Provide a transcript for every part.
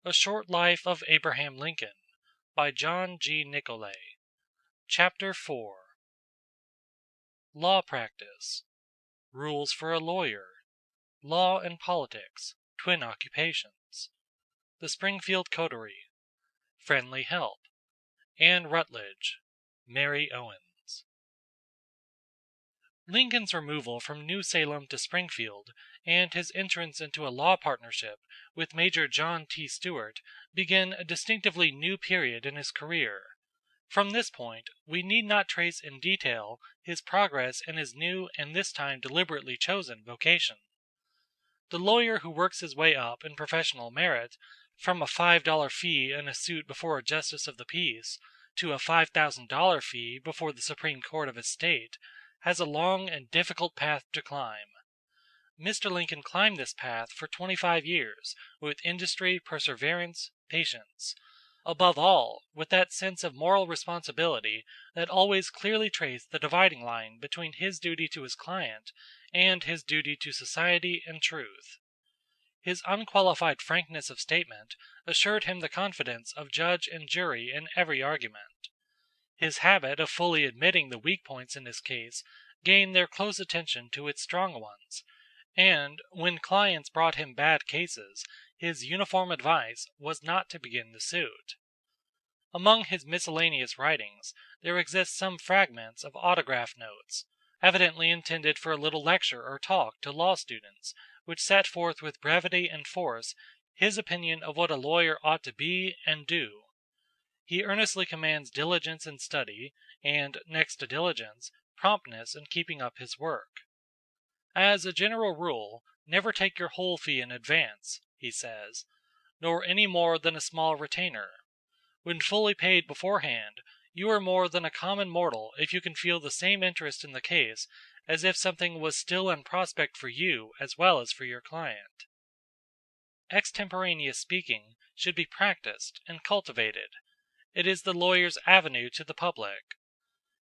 A Short Life of Abraham Lincoln by John G. Nicolay. Chapter 4. Law Practice. Rules for a Lawyer. Law and Politics, Twin Occupations. The Springfield Coterie. Friendly Help. Anne Rutledge. Mary Owens. Lincoln's removal from New Salem to Springfield and his entrance into a law partnership with Major John T. Stuart began a distinctively new period in his career. From this point, we need not trace in detail his progress in his new and this time deliberately chosen vocation. The lawyer who works his way up in professional merit from a $5 fee in a suit before a justice of the peace to a $5,000 fee before the Supreme Court of his state has a long and difficult path to climb. Mr. Lincoln climbed this path for 25 years with industry, perseverance, patience, above all with that sense of moral responsibility that always clearly traced the dividing line between his duty to his client and his duty to society and truth. His unqualified frankness of statement assured him the confidence of judge and jury in every argument. His habit of fully admitting the weak points in his case gained their close attention to its strong ones, and, when clients brought him bad cases, his uniform advice was not to begin the suit. Among his miscellaneous writings there exist some fragments of autograph notes, evidently intended for a little lecture or talk to law students, which set forth with brevity and force his opinion of what a lawyer ought to be and do. He earnestly commends diligence in study, and, next to diligence, promptness in keeping up his work. As a general rule, never take your whole fee in advance, he says, nor any more than a small retainer. When fully paid beforehand, you are more than a common mortal if you can feel the same interest in the case as if something was still in prospect for you as well as for your client. Extemporaneous speaking should be practiced and cultivated. It is the lawyer's avenue to the public.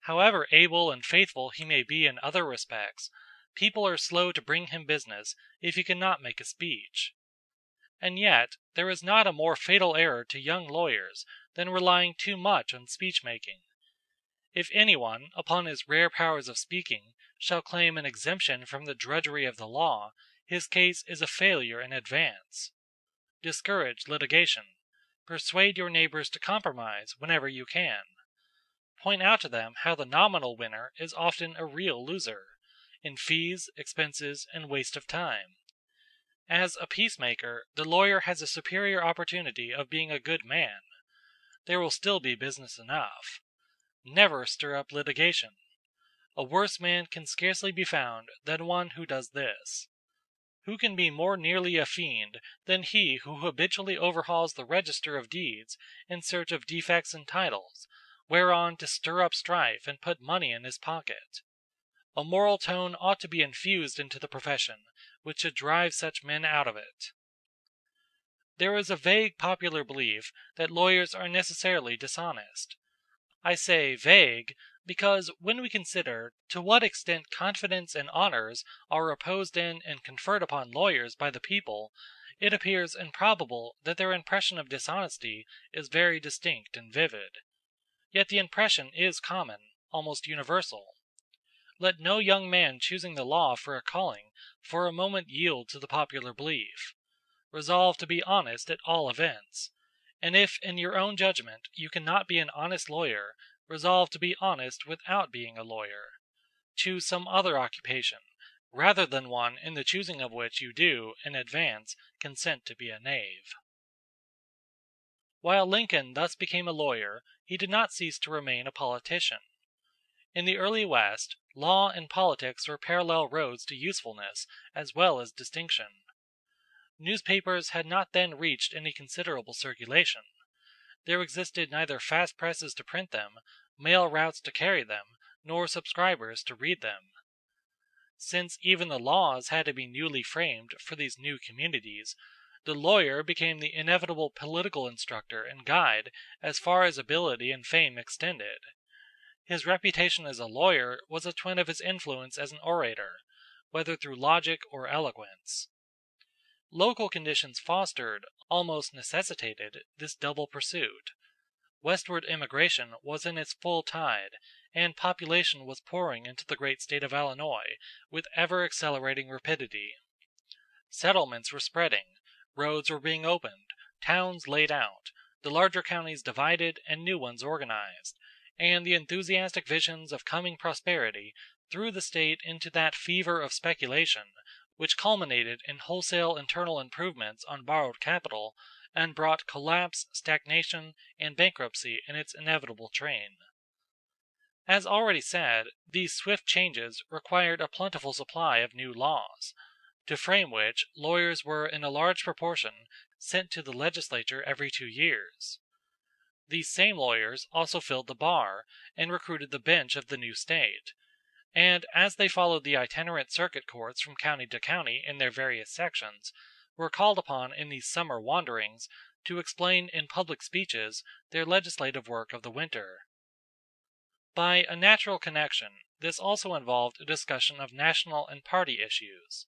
However able and faithful he may be in other respects, people are slow to bring him business if he cannot make a speech. And yet, there is not a more fatal error to young lawyers than relying too much on speech-making. If anyone, upon his rare powers of speaking, shall claim an exemption from the drudgery of the law, his case is a failure in advance. Discourage litigation. Persuade your neighbors to compromise whenever you can. Point out to them how the nominal winner is often a real loser, in fees, expenses, and waste of time. As a peacemaker, the lawyer has a superior opportunity of being a good man. There will still be business enough. Never stir up litigation. A worse man can scarcely be found than one who does this. Who can be more nearly a fiend than he who habitually overhauls the register of deeds in search of defects in titles, whereon to stir up strife and put money in his pocket? A moral tone ought to be infused into the profession, which should drive such men out of it. There is a vague popular belief that lawyers are necessarily dishonest. I say vague because when we consider to what extent confidence and honors are reposed in and conferred upon lawyers by the people, it appears improbable that their impression of dishonesty is very distinct and vivid. Yet the impression is common, almost universal. Let no young man choosing the law for a calling for a moment yield to the popular belief. Resolve to be honest at all events, and if in your own judgment you cannot be an honest lawyer, resolve to be honest without being a lawyer. Choose some other occupation, rather than one in the choosing of which you do, in advance, consent to be a knave. While Lincoln thus became a lawyer, he did not cease to remain a politician. In the early West, law and politics were parallel roads to usefulness as well as distinction. Newspapers had not then reached any considerable circulation. There existed neither fast presses to print them, mail routes to carry them, nor subscribers to read them. Since even the laws had to be newly framed for these new communities, the lawyer became the inevitable political instructor and guide as far as ability and fame extended. His reputation as a lawyer was a twin of his influence as an orator, whether through logic or eloquence. Local conditions fostered, almost necessitated, this double pursuit. Westward immigration was in its full tide, and population was pouring into the great state of Illinois with ever accelerating rapidity. Settlements were spreading, roads were being opened, towns laid out, the larger counties divided and new ones organized, and the enthusiastic visions of coming prosperity threw the state into that fever of speculation which culminated in wholesale internal improvements on borrowed capital and brought collapse, stagnation, and bankruptcy in its inevitable train. As already said, these swift changes required a plentiful supply of new laws, to frame which lawyers were in a large proportion sent to the legislature every 2 years. These same lawyers also filled the bar and recruited the bench of the new state, and as they followed the itinerant circuit courts from county to county in their various sections, were called upon in these summer wanderings to explain in public speeches their legislative work of the winter. By a natural connection, this also involved a discussion of national and party issues.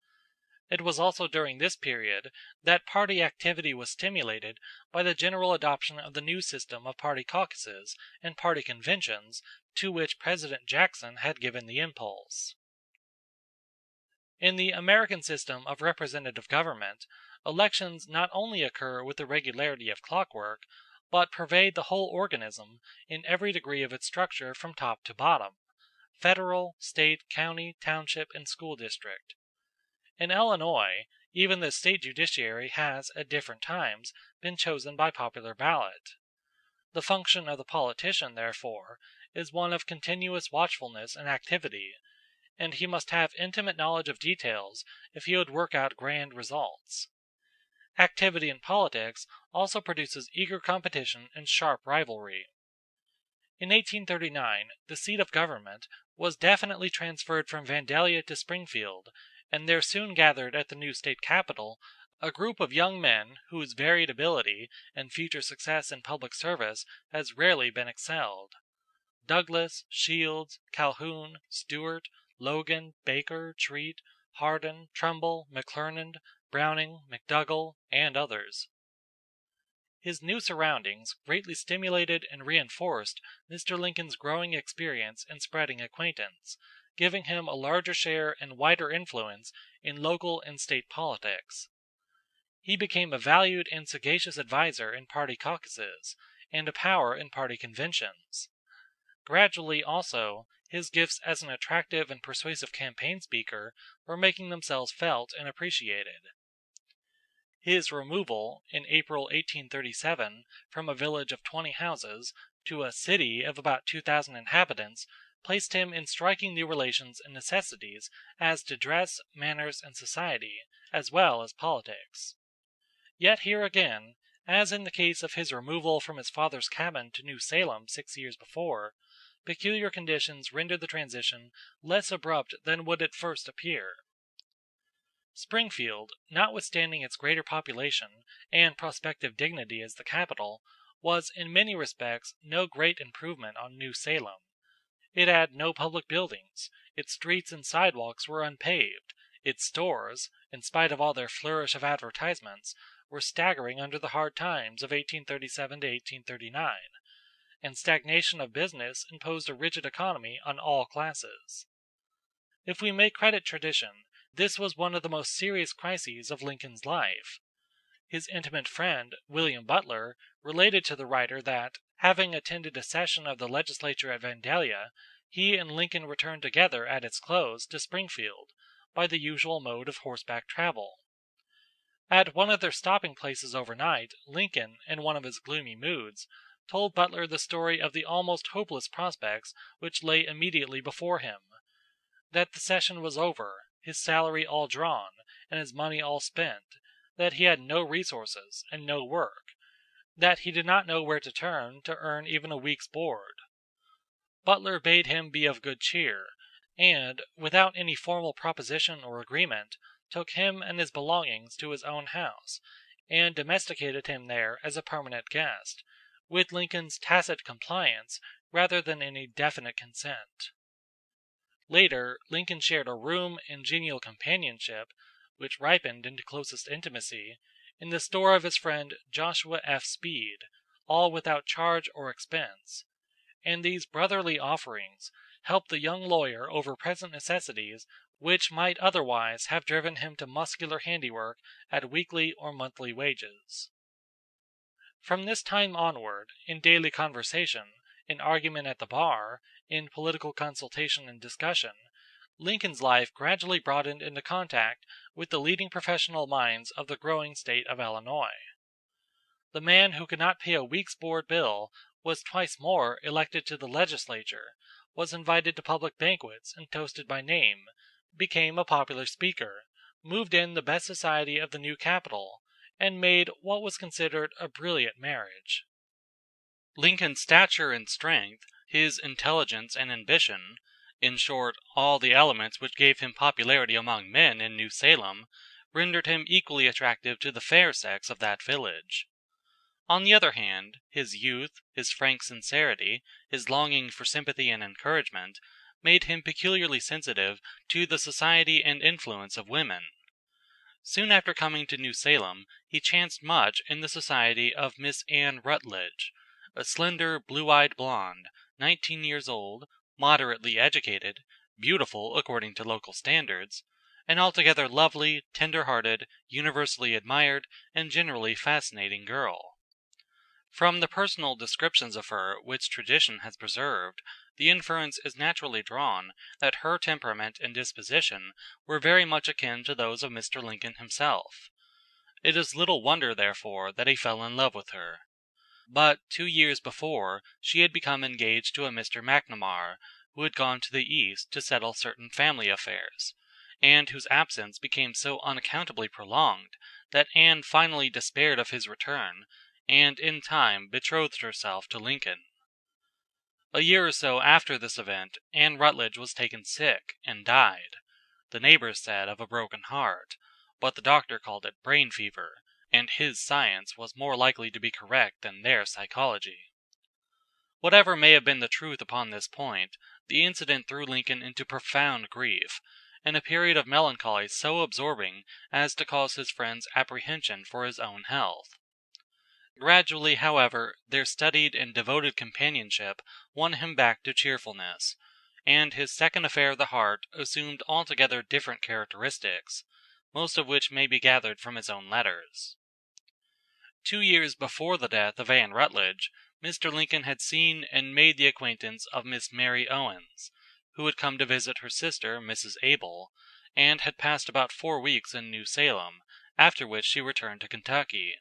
It was also during this period that party activity was stimulated by the general adoption of the new system of party caucuses and party conventions to which President Jackson had given the impulse. In the American system of representative government, elections not only occur with the regularity of clockwork, but pervade the whole organism in every degree of its structure from top to bottom: federal, state, county, township, and school district. In Illinois, even the state judiciary has, at different times, been chosen by popular ballot. The function of the politician, therefore, is one of continuous watchfulness and activity, and he must have intimate knowledge of details if he would work out grand results. Activity in politics also produces eager competition and sharp rivalry. In 1839, the seat of government was definitely transferred from Vandalia to Springfield, and there soon gathered at the new state capital a group of young men whose varied ability and future success in public service has rarely been excelled. Douglas, Shields, Calhoun, Stuart, Logan, Baker, Treat, Hardin, Trumbull, McClernand, Browning, McDougall, and others. His new surroundings greatly stimulated and reinforced Mr. Lincoln's growing experience and spreading acquaintance, giving him a larger share and wider influence in local and state politics. He became a valued and sagacious adviser in party caucuses, and a power in party conventions. Gradually, also, his gifts as an attractive and persuasive campaign speaker were making themselves felt and appreciated. His removal, in April, 1837, from a village of 20 houses to a city of about 2,000 inhabitants placed him in striking new relations and necessities as to dress, manners, and society, as well as politics. Yet here again, as in the case of his removal from his father's cabin to New Salem 6 years before, peculiar conditions rendered the transition less abrupt than would at first appear. Springfield, notwithstanding its greater population and prospective dignity as the capital, was in many respects no great improvement on New Salem. It had no public buildings, its streets and sidewalks were unpaved, its stores, in spite of all their flourish of advertisements, were staggering under the hard times of 1837 to 1839, and stagnation of business imposed a rigid economy on all classes. If we may credit tradition, this was one of the most serious crises of Lincoln's life. His intimate friend, William Butler, related to the writer that, having attended a session of the legislature at Vandalia, he and Lincoln returned together at its close to Springfield, by the usual mode of horseback travel. At one of their stopping places overnight, Lincoln, in one of his gloomy moods, told Butler the story of the almost hopeless prospects which lay immediately before him. That the session was over, his salary all drawn, and his money all spent, that he had no resources and no work, that he did not know where to turn to earn even a week's board. Butler bade him be of good cheer, and, without any formal proposition or agreement, took him and his belongings to his own house, and domesticated him there as a permanent guest, with Lincoln's tacit compliance rather than any definite consent. Later, Lincoln shared a room and genial companionship which ripened into closest intimacy, in the store of his friend Joshua F. Speed, all without charge or expense; and these brotherly offerings helped the young lawyer over present necessities which might otherwise have driven him to muscular handiwork at weekly or monthly wages. From this time onward, in daily conversation, in argument at the bar, in political consultation and discussion, Lincoln's life gradually broadened into contact with the leading professional minds of the growing state of Illinois. The man who could not pay a week's board bill was twice more elected to the legislature, was invited to public banquets and toasted by name, became a popular speaker, moved in the best society of the new capital, and made what was considered a brilliant marriage. Lincoln's stature and strength, his intelligence and ambition, in short, all the elements which gave him popularity among men in New Salem, rendered him equally attractive to the fair sex of that village. On the other hand, his youth, his frank sincerity, his longing for sympathy and encouragement, made him peculiarly sensitive to the society and influence of women. Soon after coming to New Salem, he chanced much in the society of Miss Anne Rutledge, a slender, blue-eyed blonde, 19 years old, moderately educated, beautiful according to local standards, an altogether lovely, tender-hearted, universally admired, and generally fascinating girl. From the personal descriptions of her which tradition has preserved, the inference is naturally drawn that her temperament and disposition were very much akin to those of Mr. Lincoln himself. It is little wonder, therefore, that he fell in love with her. But 2 years before she had become engaged to a Mr. McNamar, who had gone to the East to settle certain family affairs, and whose absence became so unaccountably prolonged that Anne finally despaired of his return, and in time betrothed herself to Lincoln. A year or so after this event, Anne Rutledge was taken sick and died. The neighbors said of a broken heart, but the doctor called it brain fever, and his science was more likely to be correct than their psychology. Whatever may have been the truth upon this point, the incident threw Lincoln into profound grief, and a period of melancholy so absorbing as to cause his friends apprehension for his own health. Gradually, however, their studied and devoted companionship won him back to cheerfulness, and his second affair of the heart assumed altogether different characteristics, most of which may be gathered from his own letters. 2 years before the death of Anne Rutledge, Mr. Lincoln had seen and made the acquaintance of Miss Mary Owens, who had come to visit her sister, Mrs. Able, and had passed about 4 weeks in New Salem, after which she returned to Kentucky.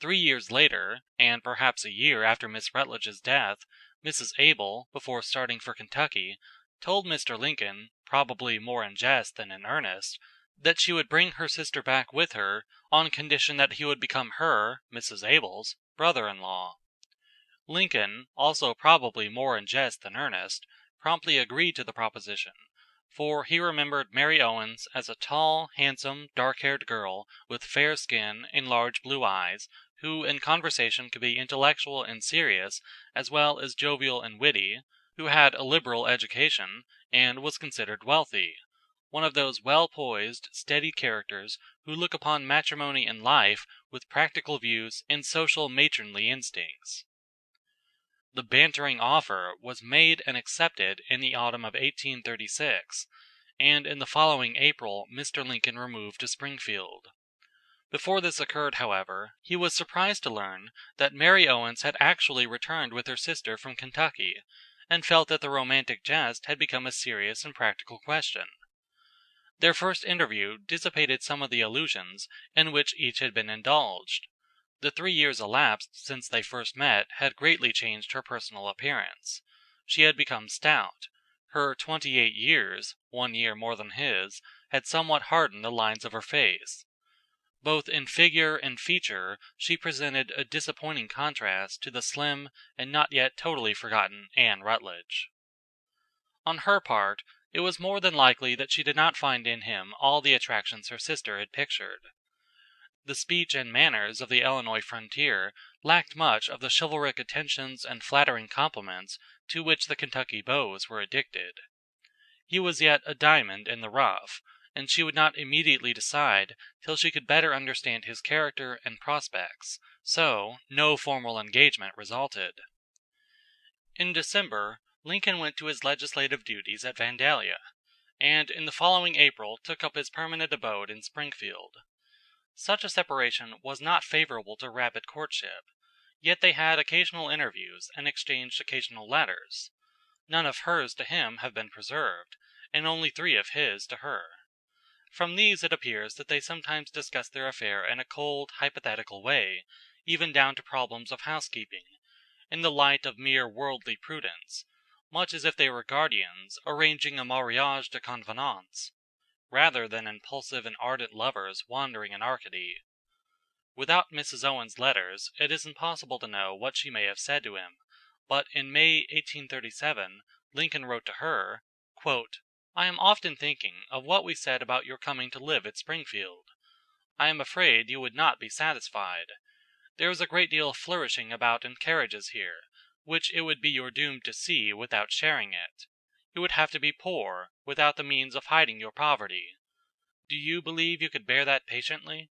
3 years later, and perhaps a year after Miss Rutledge's death, Mrs. Able, before starting for Kentucky, told Mr. Lincoln, probably more in jest than in earnest, that she would bring her sister back with her on condition that he would become her, Mrs. Able's, brother-in-law. Lincoln, also probably more in jest than earnest, promptly agreed to the proposition, for he remembered Mary Owens as a tall, handsome, dark-haired girl with fair skin and large blue eyes, who in conversation could be intellectual and serious as well as jovial and witty, who had a liberal education, and was considered wealthy, one of those well-poised, steady characters who look upon matrimony and life with practical views and social matronly instincts. The bantering offer was made and accepted in the autumn of 1836, and in the following April Mr. Lincoln removed to Springfield. Before this occurred, however, he was surprised to learn that Mary Owens had actually returned with her sister from Kentucky, and felt that the romantic jest had become a serious and practical question. Their first interview dissipated some of the illusions in which each had been indulged. The 3 years elapsed since they first met had greatly changed her personal appearance. She had become stout. Her 28 years, 1 year more than his, had somewhat hardened the lines of her face. Both in figure and feature she presented a disappointing contrast to the slim and not yet totally forgotten Anne Rutledge. On her part, it was more than likely that she did not find in him all the attractions her sister had pictured. The speech and manners of the Illinois frontier lacked much of the chivalric attentions and flattering compliments to which the Kentucky beaux were addicted. He was yet a diamond in the rough, and she would not immediately decide till she could better understand his character and prospects. So no formal engagement resulted. In December, Lincoln went to his legislative duties at Vandalia, and in the following April took up his permanent abode in Springfield. Such a separation was not favorable to rapid courtship, yet they had occasional interviews and exchanged occasional letters. None of hers to him have been preserved, and only 3 of his to her. From these it appears that they sometimes discussed their affair in a cold, hypothetical way, even down to problems of housekeeping, in the light of mere worldly prudence, much as if they were guardians arranging a mariage de convenance, rather than impulsive and ardent lovers wandering in Arcady. Without Mrs. Owen's letters, it is impossible to know what she may have said to him, but in May, 1837, Lincoln wrote to her, quote, "I am often thinking of what we said about your coming to live at Springfield. I am afraid you would not be satisfied. There is a great deal of flourishing about in carriages here, which it would be your doom to see without sharing it. You would have to be poor, without the means of hiding your poverty. Do you believe you could bear that patiently?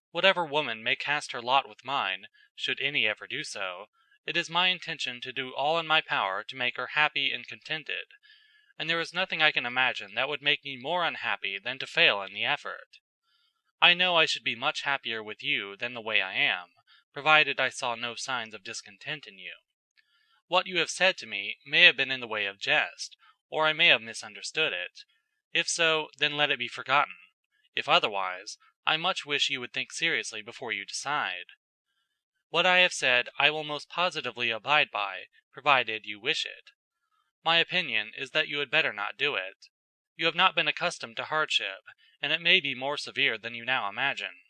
Whatever woman may cast her lot with mine, should any ever do so, it is my intention to do all in my power to make her happy and contented, and there is nothing I can imagine that would make me more unhappy than to fail in the effort. I know I should be much happier with you than the way I am, provided I saw no signs of discontent in you. What you have said to me may have been in the way of jest, or I may have misunderstood it. If so, then let it be forgotten. If otherwise, I much wish you would think seriously before you decide. What I have said I will most positively abide by, provided you wish it. My opinion is that you had better not do it. You have not been accustomed to hardship, and it may be more severe than you now imagine.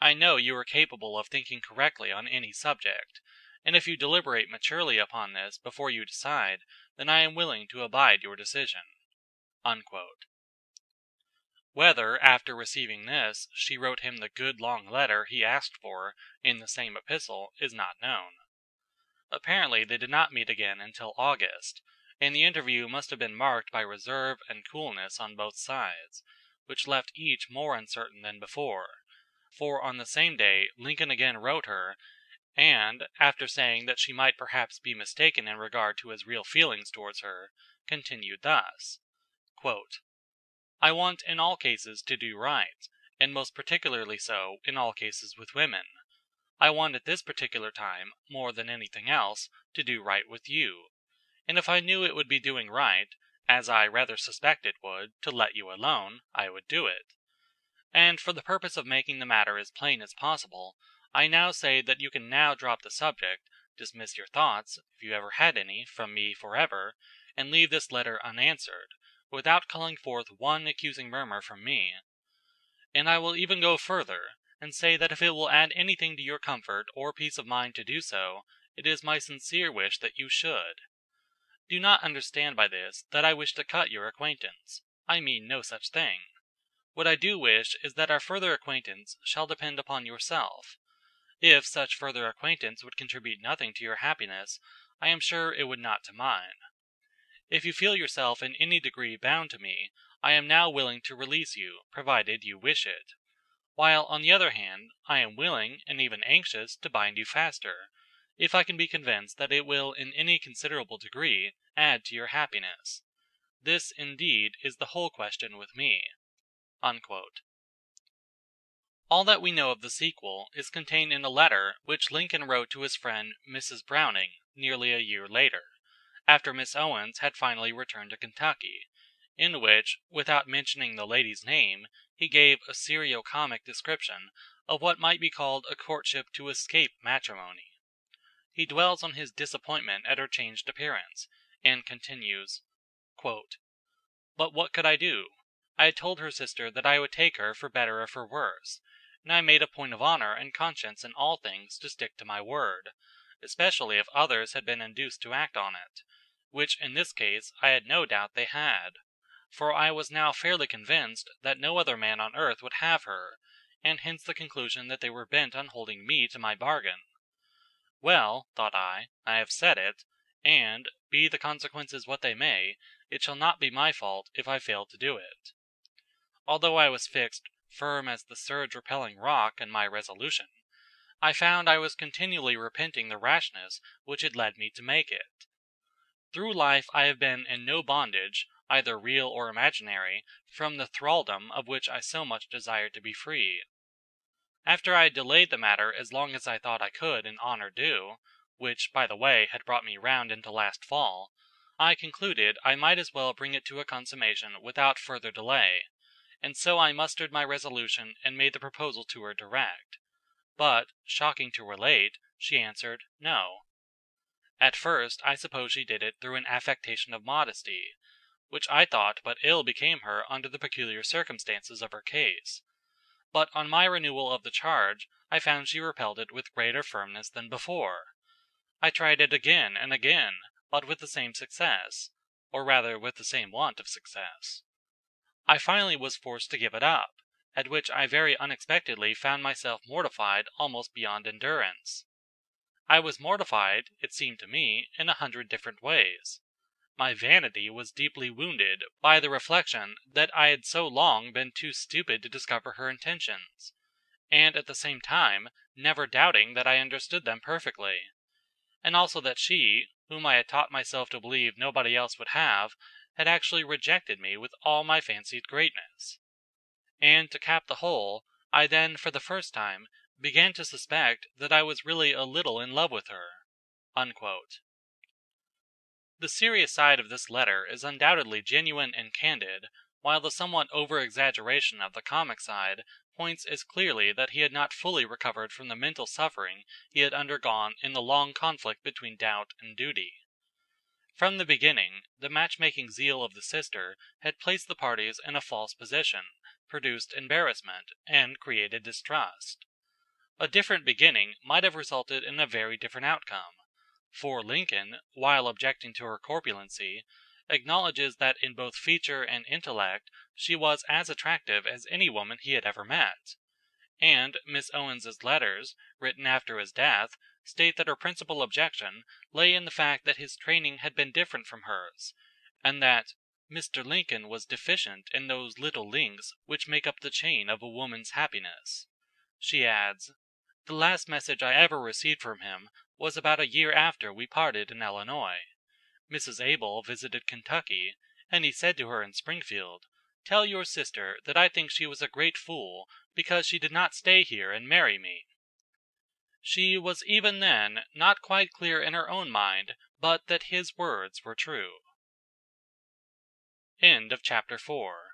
I know you are capable of thinking correctly on any subject, and if you deliberate maturely upon this before you decide, then I am willing to abide your decision." Unquote. Whether, after receiving this, she wrote him the good long letter he asked for in the same epistle is not known. Apparently they did not meet again until August, and the interview must have been marked by reserve and coolness on both sides, which left each more uncertain than before, for on the same day Lincoln again wrote her, and, after saying that she might perhaps be mistaken in regard to his real feelings towards her, continued thus, quote, "I want in all cases to do right, and most particularly so in all cases with women. I want at this particular time, more than anything else, to do right with you, and if I knew it would be doing right, as I rather suspect it would, to let you alone, I would do it. And for the purpose of making the matter as plain as possible, I now say that you can now drop the subject, dismiss your thoughts, if you ever had any, from me forever, and leave this letter unanswered, without calling forth one accusing murmur from me. And I will even go further, and say that if it will add anything to your comfort or peace of mind to do so, it is my sincere wish that you should. Do not understand by this that I wish to cut your acquaintance. I mean no such thing. What I do wish is that our further acquaintance shall depend upon yourself. If such further acquaintance would contribute nothing to your happiness, I am sure it would not to mine. If you feel yourself in any degree bound to me, I am now willing to release you, provided you wish it; while, on the other hand, I am willing, and even anxious, to bind you faster, if I can be convinced that it will in any considerable degree add to your happiness. This, indeed, is the whole question with me." Unquote. All that we know of the sequel is contained in a letter which Lincoln wrote to his friend Mrs. Browning nearly a year later, after Miss Owens had finally returned to Kentucky, in which, without mentioning the lady's name, he gave a serio-comic description of what might be called a courtship to escape matrimony. He dwells on his disappointment at her changed appearance, and continues, quote, "But what could I do? I had told her sister that I would take her for better or for worse, and I made a point of honor and conscience in all things to stick to my word, especially if others had been induced to act on it, which in this case I had no doubt they had, for I was now fairly convinced that no other man on earth would have her, and hence the conclusion that they were bent on holding me to my bargain. Well, thought I have said it, and, be the consequences what they may, it shall not be my fault if I fail to do it." although I was fixed firm as the surge-repelling rock in my resolution, I found I was continually repenting the rashness which had led me to make it. Through life I have been in no bondage, either real or imaginary, from the thraldom of which I so much desired to be free. After I had delayed the matter as long as I thought I could in honour do, which, by the way, had brought me round into last fall, I concluded I might as well bring it to a consummation without further delay, and so I mustered my resolution and made the proposal to her direct. But, shocking to relate, she answered no. At first I suppose she did it through an affectation of modesty, which I thought but ill became her under the peculiar circumstances of her case. But on my renewal of the charge I found she repelled it with greater firmness than before. I tried it again and again, but with the same success, or rather with the same want of success. I finally was forced to give it up, at which I very unexpectedly found myself mortified almost beyond endurance. I was mortified, it seemed to me, in 100 different ways. My vanity was deeply wounded by the reflection that I had so long been too stupid to discover her intentions, and at the same time never doubting that I understood them perfectly, and also that she, whom I had taught myself to believe nobody else would have, had actually rejected me with all my fancied greatness. And to cap the whole, I then for the first time began to suspect that I was really a little in love with her." Unquote. The serious side of this letter is undoubtedly genuine and candid, while the somewhat over-exaggeration of the comic side points as clearly that he had not fully recovered from the mental suffering he had undergone in the long conflict between doubt and duty. From the beginning, the matchmaking zeal of the sister had placed the parties in a false position, produced embarrassment, and created distrust. A different beginning might have resulted in a very different outcome, for Lincoln, while objecting to her corpulency, acknowledges that in both feature and intellect she was as attractive as any woman he had ever met, and Miss Owens's letters, written after his death, state that her principal objection lay in the fact that his training had been different from hers, and that Mr. Lincoln was deficient in those little links which make up the chain of a woman's happiness. She adds, "The last message I ever received from him was about a year after we parted in Illinois. Mrs. Able visited Kentucky, and he said to her in Springfield, 'Tell your sister that I think she was a great fool because she did not stay here and marry me.'" She was even then not quite clear in her own mind but that his words were true. End of chapter 4.